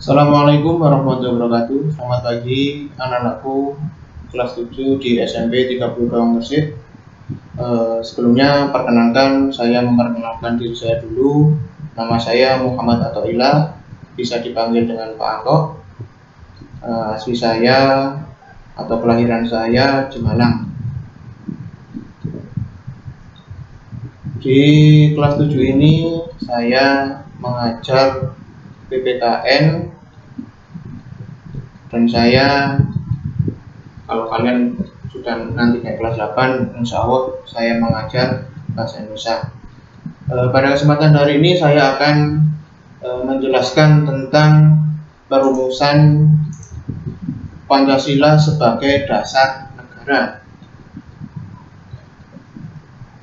Assalamualaikum warahmatullahi wabarakatuh. Selamat pagi anak-anakku kelas 7 di SMP 32 Gersik. Sebelumnya perkenalkan, saya memperkenalkan diri saya dulu. Nama saya Muhammad Athoillah, bisa dipanggil dengan Pak Anto. Asli saya atau kelahiran saya di Malang. Di kelas 7 ini saya mengajar PPKN, dan saya, kalau kalian sudah nanti naik kelas 8, insya Allah saya mengajar bahasa Indonesia. Pada kesempatan hari ini saya akan menjelaskan tentang perumusan Pancasila sebagai dasar negara.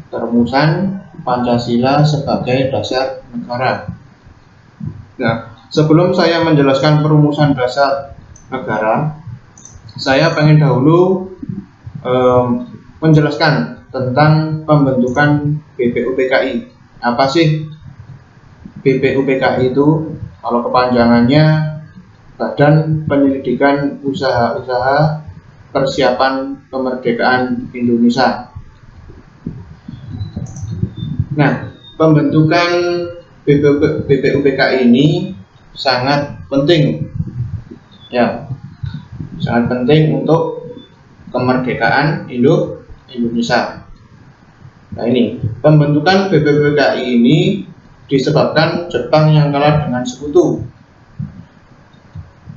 Perumusan Pancasila sebagai dasar negara. Nah, sebelum saya menjelaskan perumusan dasar negara, saya pengen dahulu menjelaskan tentang pembentukan BPUPKI. Apa sih BPUPKI itu? Kalau kepanjangannya Badan Penyelidikan Usaha-Usaha Persiapan Kemerdekaan Indonesia. Nah, pembentukan BPUPKI ini sangat penting, ya, sangat penting untuk kemerdekaan Indonesia. Nah, ini pembentukan BPUPKI ini disebabkan Jepang yang kalah dengan sekutu.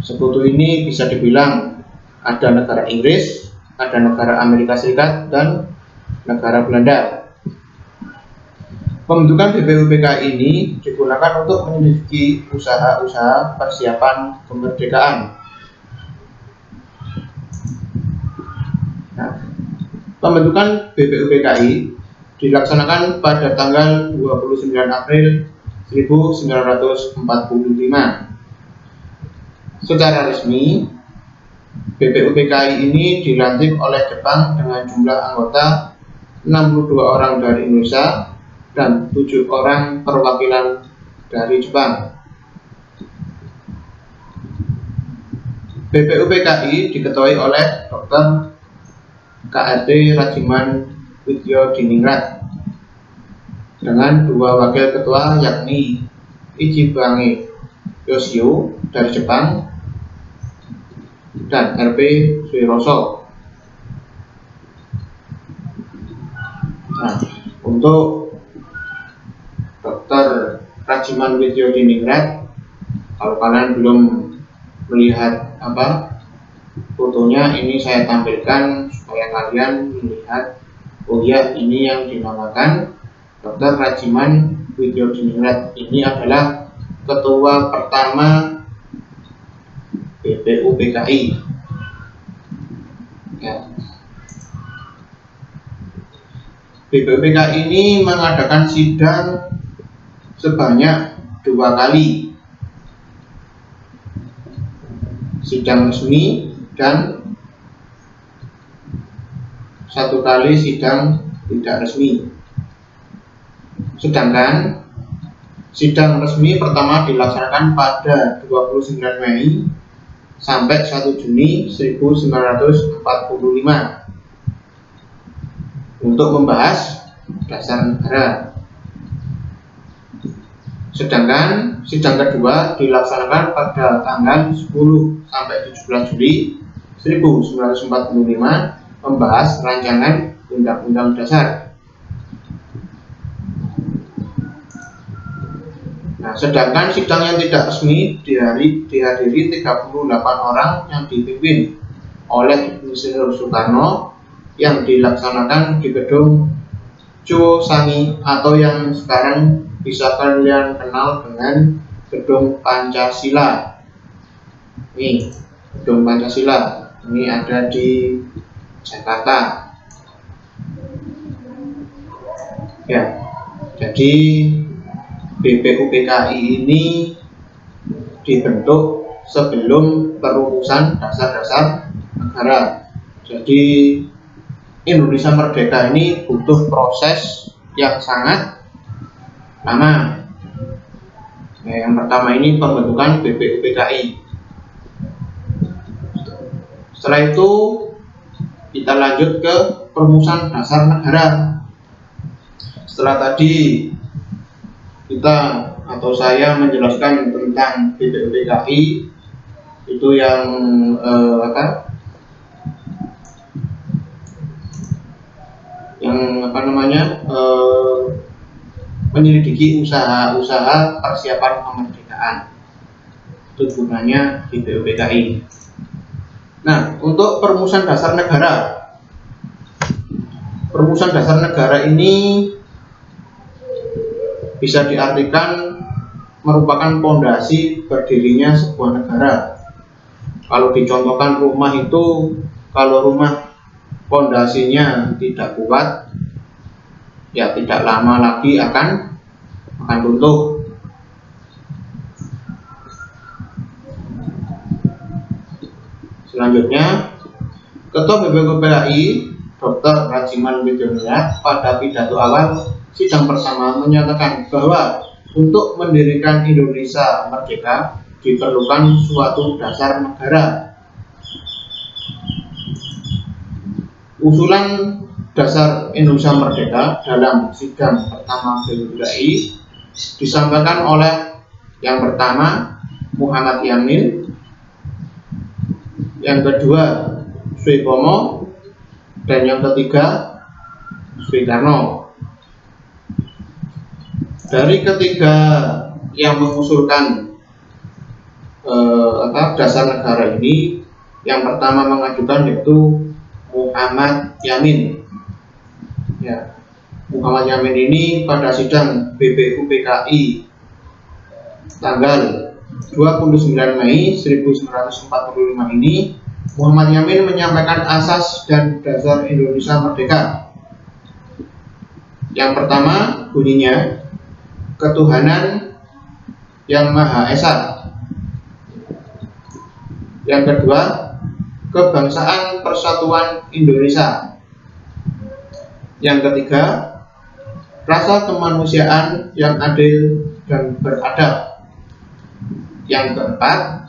Sekutu ini bisa dibilang ada negara Inggris, ada negara Amerika Serikat, dan negara Belanda. Pembentukan BPUPKI ini digunakan untuk menyelidiki usaha-usaha persiapan kemerdekaan. Nah, pembentukan BPUPKI dilaksanakan pada tanggal 29 April 1945. Secara resmi, BPUPKI ini dilantik oleh Jepang dengan jumlah anggota 62 orang dari Indonesia dan 7 orang perwakilan dari Jepang. BPUPKI diketuai oleh Dr. KRT Rajiman Widyodiningrat dengan 2 wakil ketua, yakni Ichibange Yoshio dari Jepang dan RP Suiroso. Nah, untuk Dr. Rajiman Widyodiningrat, kalau kalian belum melihat fotonya, ini saya tampilkan supaya kalian melihat. Oh ya, ini yang dinamakan Dr. Rajiman Widyodiningrat. Ini adalah ketua pertama BPUPKI. Ya. BPUPKI ini mengadakan sidang sebanyak 2 kali, sidang resmi dan 1 kali sidang tidak resmi. Sedangkan sidang resmi pertama dilaksanakan pada 29 Mei sampai 1 Juni 1945 untuk membahas dasar negara. Sedangkan sidang kedua dilaksanakan pada tanggal 10 sampai 17 Juli 1945 membahas rancangan Undang-Undang Dasar. Nah, sedangkan sidang yang tidak resmi dihadiri 38 orang yang dipimpin oleh Insinyur Soekarno, yang dilaksanakan di gedung Chosangi atau yang sekarang bisa kalian kenal dengan Gedung Pancasila. Ini Gedung Pancasila, ini ada di Jakarta. Ya, jadi BPUPKI ini dibentuk sebelum perumusan dasar-dasar negara. Jadi Indonesia merdeka ini butuh proses yang sangat lama. Nah, yang pertama ini pembentukan BPUPKI. Setelah itu kita lanjut ke perumusan dasar negara. Setelah tadi kita atau saya menjelaskan tentang BPUPKI, itu yang menyelidiki usaha-usaha persiapan kemerdekaan. Itu gunanya BPUPKI. Nah, untuk perumusan dasar negara. Perumusan dasar negara ini bisa diartikan merupakan pondasi berdirinya sebuah negara. Kalau dicontohkan rumah itu, kalau rumah pondasinya tidak kuat, ya tidak lama lagi akan runtuh. Selanjutnya, Ketua BPUPKI Dr. Rajiman Widyonegara pada pidato awal sidang pertama menyatakan bahwa untuk mendirikan Indonesia merdeka diperlukan suatu dasar negara. Usulan dasar Indonesia merdeka dalam sidang pertama BPUPKI disampaikan oleh yang pertama Muhammad Yamin, yang kedua Soepomo, dan yang ketiga Soekarno. Dari ketiga yang mengusulkan dasar negara ini, yang pertama mengajukan yaitu Muhammad Yamin. Ya, Muhammad Yamin ini pada sidang BPUPKI tanggal 29 Mei 1945 ini, Muhammad Yamin menyampaikan asas dan dasar Indonesia merdeka. Yang pertama bunyinya ketuhanan yang Maha Esa. Yang kedua, kebangsaan persatuan Indonesia. Yang ketiga, rasa kemanusiaan yang adil dan beradab. Yang keempat,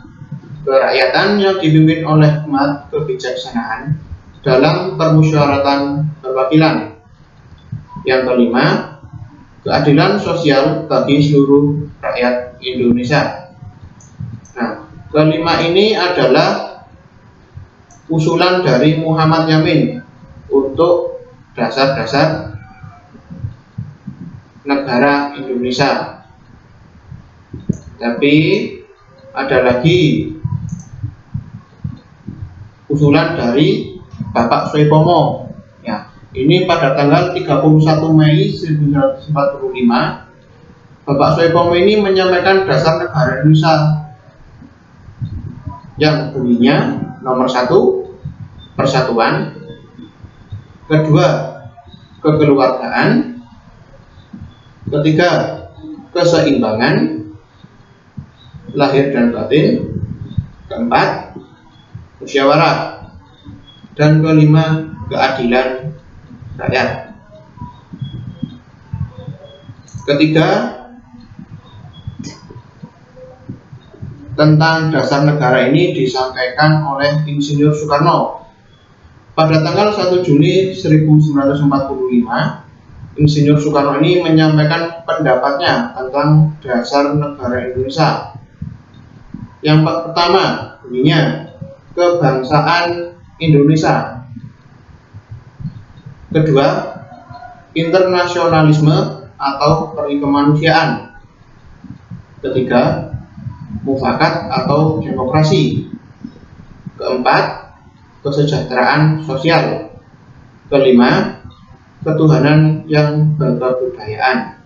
kerakyatan yang dipimpin oleh hikmat kebijaksanaan dalam permusyawaratan perwakilan. Yang kelima, keadilan sosial bagi seluruh rakyat Indonesia. Nah, kelima ini adalah usulan dari Muhammad Yamin untuk dasar-dasar negara Indonesia. Tapi ada lagi usulan dari Bapak Soepomo. Ya, ini pada tanggal 31 Mei 1945, Bapak Soepomo ini menyampaikan dasar negara Indonesia yang bunyinya nomor 1, persatuan, kedua, kekeluargaan, ketiga, keseimbangan lahir dan batin, keempat, musyawarah, dan kelima, keadilan rakyat. Ketiga, tentang dasar negara ini disampaikan oleh Insinyur Soekarno pada tanggal 1 Juni 1945. Insinyur Soekarno ini menyampaikan pendapatnya tentang dasar negara Indonesia. Yang pertama bunyinya kebangsaan Indonesia. Kedua, internasionalisme atau peri kemanusiaan. Ketiga, mufakat atau demokrasi. Keempat, kesejahteraan sosial. Kelima, ketuhanan yang berkebudayaan.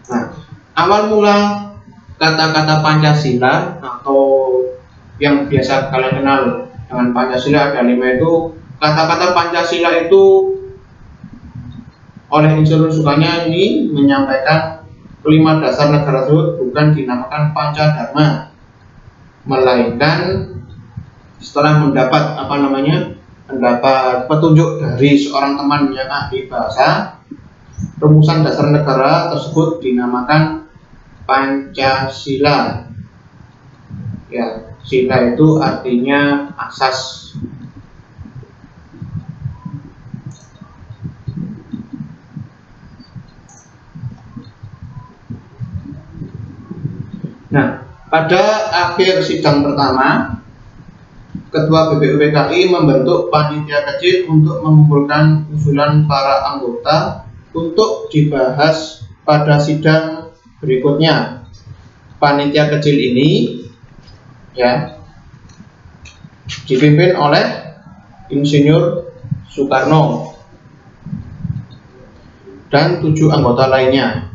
Nah, awal mula kata-kata Pancasila atau yang biasa kalian kenal dengan Pancasila ada 5 itu. Kata-kata Pancasila itu oleh Insinyur Soekarno ini menyampaikan kelima dasar negara tersebut bukan dinamakan Pancadharma, melainkan setelah mendapat mendapat petunjuk dari seorang teman yang ahli bahasa, rumusan dasar negara tersebut dinamakan Pancasila. Ya, sila itu artinya asas. Nah, pada akhir sidang pertama, Ketua BPUPKI membentuk panitia kecil untuk mengumpulkan usulan para anggota untuk dibahas pada sidang berikutnya. Panitia kecil ini ya dipimpin oleh Insinyur Soekarno dan 7 anggota lainnya.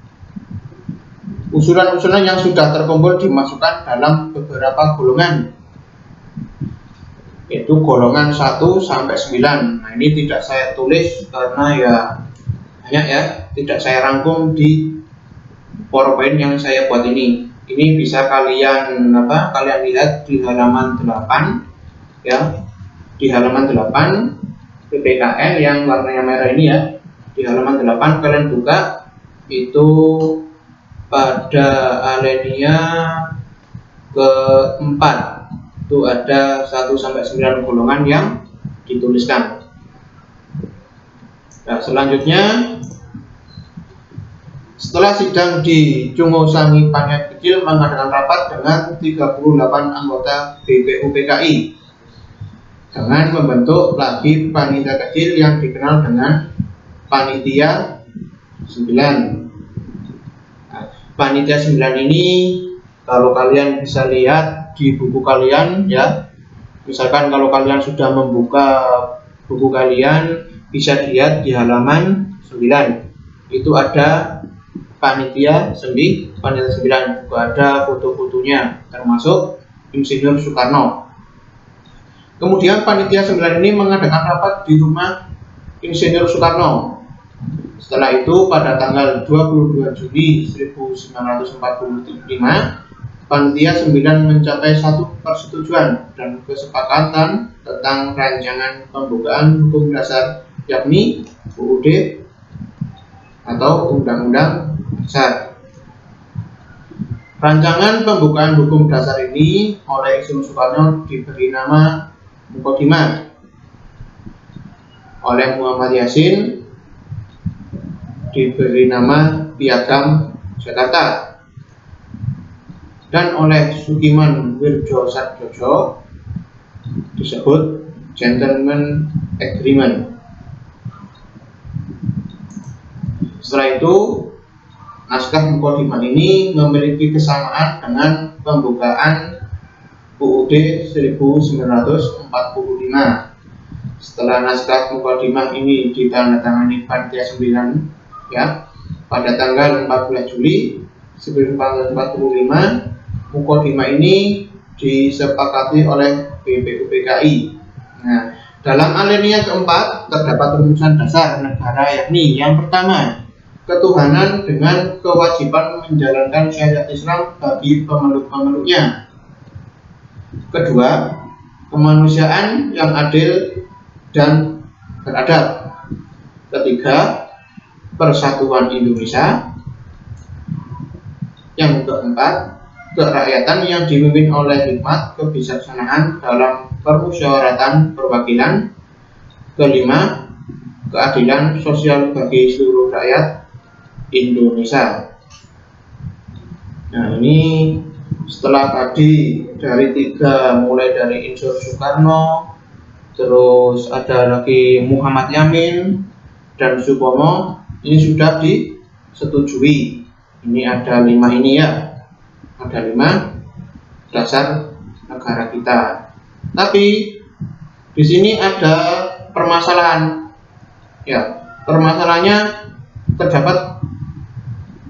Usulan-usulan yang sudah terkumpul dimasukkan dalam beberapa golongan, yaitu golongan 1 sampai 9. Nah, ini tidak saya tulis karena ya banyak ya, tidak saya rangkum di PowerPoint yang saya buat ini. Ini bisa kalian lihat di halaman 8 ya. Di halaman 8 PPKN yang warnanya merah ini ya. Di halaman 8 kalian buka, itu pada alinea keempat itu ada 1 sampai 9 golongan yang dituliskan. Nah, selanjutnya setelah sidang di Cunghosangi, panitia kecil mengadakan rapat dengan 38 anggota BPUPKI dengan membentuk lagi panitia kecil yang dikenal dengan panitia 9. Panitia 9 ini kalau kalian bisa lihat di buku kalian ya, misalkan kalau kalian sudah membuka buku kalian, bisa dilihat di halaman 9 itu ada panitia 9 juga ada foto-fotonya termasuk Insinyur Soekarno. Kemudian panitia 9 ini mengadakan rapat di rumah Insinyur Soekarno. Setelah itu pada tanggal 22 Juli 1945, panitia 9 mencapai satu persetujuan dan kesepakatan tentang rancangan pembukaan hukum dasar, yakni UUD atau Undang-Undang Dasar. Rancangan pembukaan hukum dasar ini oleh Insinyur Soekarno diberi nama Mukadimah, oleh Muhammad Yasin diberi nama Piagam Jakarta, dan oleh Sukiman Wirjosatjojo disebut Gentleman Agreement. Setelah itu, naskah Mukadimah ini memiliki kesamaan dengan pembukaan UUD 1945. Setelah naskah Mukadimah ini ditandatangani panitia 9 ya, pada tanggal 14 Juli 1945, Mukadimah ini disepakati oleh BPUPKI. Nah, dalam alinea keempat terdapat rumusan dasar negara, yakni yang pertama, ketuhanan dengan kewajiban menjalankan syariat Islam bagi pemeluk-pemeluknya. Kedua, kemanusiaan yang adil dan beradab. Ketiga, persatuan Indonesia. Yang keempat, kerakyatan yang dipimpin oleh hikmat kebijaksanaan dalam permusyawaratan perwakilan. Kelima, keadilan sosial bagi seluruh rakyat Indonesia. Nah, ini setelah tadi dari 3, mulai dari Insinyur Soekarno, terus ada lagi Muhammad Yamin dan Supomo, ini sudah disetujui. Ini ada 5 ini ya, ada 5 dasar negara kita. Tapi di sini ada permasalahan. Ya, permasalahannya terdapat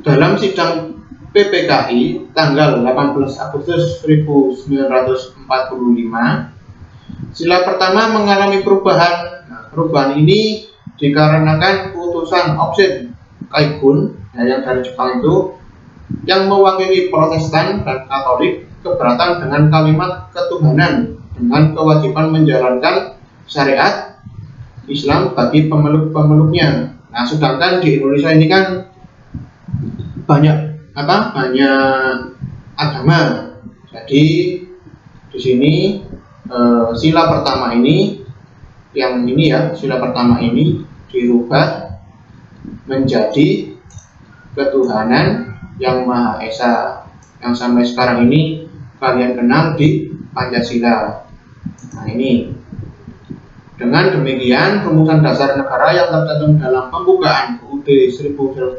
dalam sidang PPKI tanggal 18 Agustus 1945. Sila pertama mengalami perubahan. Nah, perubahan ini dikarenakan putusan Oksin Kaigun yang dari Jepang itu, yang mewakili Protestan dan Katolik, keberatan dengan kalimat ketuhanan dengan kewajiban menjalankan syariat Islam bagi pemeluk-pemeluknya. Nah, sedangkan di Indonesia ini kan banyak banyak agama. Jadi di sini sila pertama ini, sila pertama ini dirubah menjadi ketuhanan yang Maha Esa, yang sampai sekarang ini kalian kenal di Pancasila. Nah, ini dengan demikian rumusan dasar negara yang tercantum dalam pembukaan UUD 1945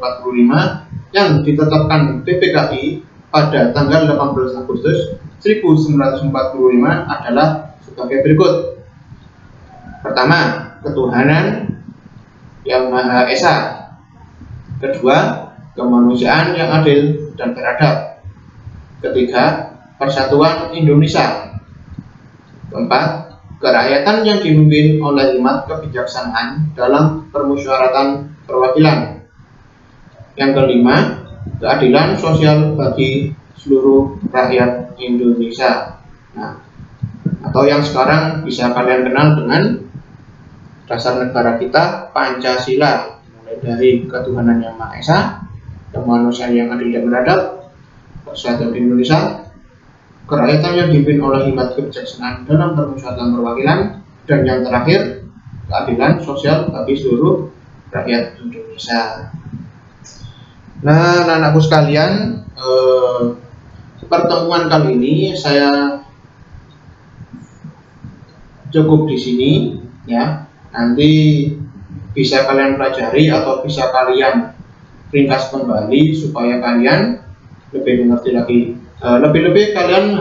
yang ditetapkan PPKI pada tanggal 18 Agustus 1945 adalah sebagai berikut. Pertama, ketuhanan yang Maha Esa. Kedua, kemanusiaan yang adil dan beradab. Ketiga, persatuan Indonesia. Keempat, kerakyatan yang dipimpin oleh hikmat kebijaksanaan dalam permusyawaratan perwakilan. Yang kelima, keadilan sosial bagi seluruh rakyat Indonesia. Nah, atau yang sekarang bisa kalian kenal dengan dasar negara kita, Pancasila. Mulai dari ketuhanan yang Maha Esa, kemanusiaan yang adil dan beradab, persatuan Indonesia, kerakyatan yang dipimpin oleh hikmat kebijaksanaan dalam permusyawaratan perwakilan, dan yang terakhir, keadilan sosial bagi seluruh rakyat Indonesia. Nah, anak-anakku sekalian, pertemuan kali ini saya cukup di sini ya. Nanti bisa kalian pelajari atau bisa kalian ringkas kembali supaya kalian lebih mengerti lagi. Lebih-lebih kalian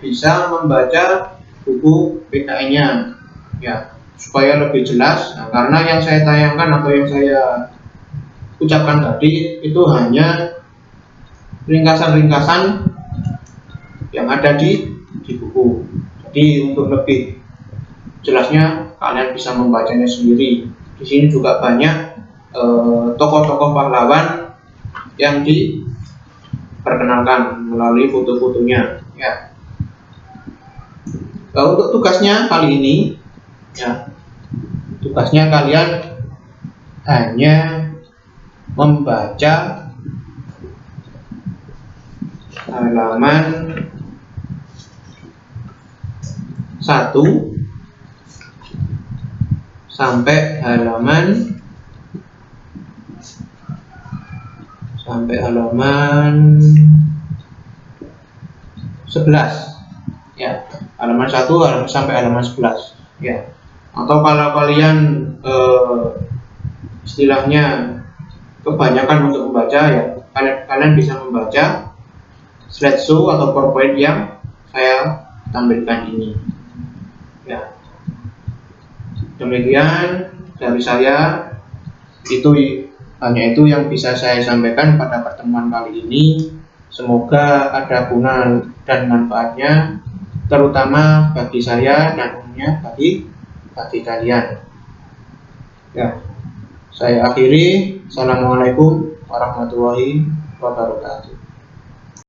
bisa membaca buku PKI-nya ya, supaya lebih jelas. Nah, karena yang saya tayangkan atau yang saya ucapkan tadi itu hanya ringkasan-ringkasan yang ada di buku. Jadi untuk lebih jelasnya kalian bisa membacanya sendiri. Di sini juga banyak tokoh-tokoh pahlawan yang diperkenalkan melalui foto-fotonya ya. Untuk tugasnya kali ini ya, tugasnya kalian hanya membaca halaman 1 sampai halaman 11 ya, halaman 1 sampai halaman 11 ya. Atau kalau kalian istilahnya kebanyakan untuk membaca ya, kalian bisa membaca slideshow atau PowerPoint yang saya tampilkan ini ya. Demikian dari saya, hanya itu yang bisa saya sampaikan pada pertemuan kali ini. Semoga ada guna dan manfaatnya, terutama bagi saya dan umumnya bagi kalian ya. Saya akhiri. Assalamualaikum warahmatullahi wabarakatuh.